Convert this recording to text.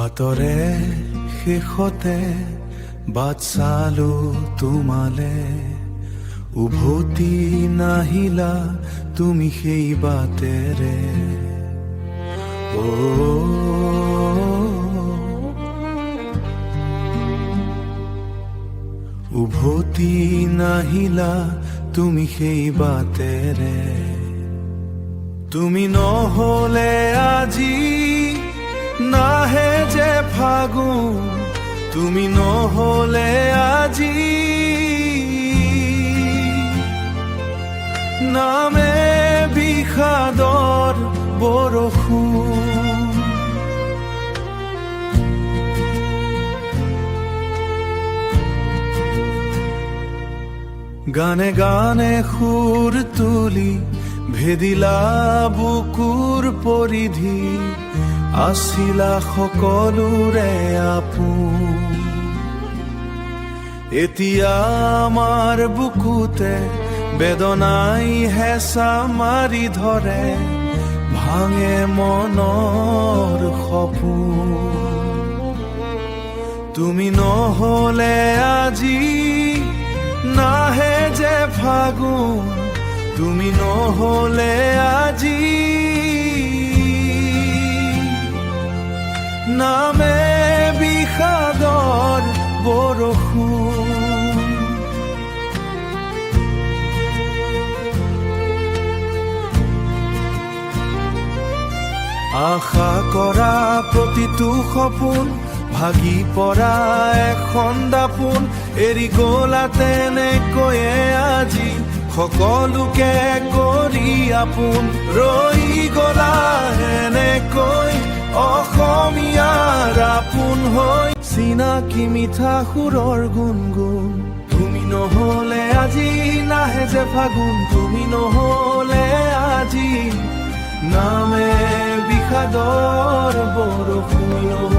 বাটৰে শেষতে বাট চালো তোমালে, উভতি নাহিলা তুমি সেই বাটেৰে। উভতি নাহিলা তুমি সেই বাটেৰে। তুমি নহলে আজি নাহে যে ফাগুন, তুমি নহলে আজি নামে বিষাদৰ বৰষুণ। গানে গানে সুৰ তুলি ভেদিলা বুকুৰ পৰিধি, আছিলা সকলোৰে আপোন। এতিয়া আমাৰ বুকুতে বেদনাই হেঁচা মাৰি ধৰে, ভাঙে মনৰ সপোন। তুমি নহলে আজি নাহে যে ফাগুন, তুমি নহলে আজি নামে বিষাদৰ বৰষুণ। আশা কৰা প্ৰতিটো সপোন ভাগি পৰা এখন দাপোন, এৰি গলা তেনেকৈয়ে আজি সকলোকে কৰি আপোন। ৰৈ গলা এনেকৈ অসমীয়াৰ আপোন হৈ, চিনাকি মিঠা সুৰৰ গুণগুণ। তুমি নহলে আজি নাহে যে ফাগুন, তুমি নহলে আজি নামে বিষাদৰ বৰষুণ।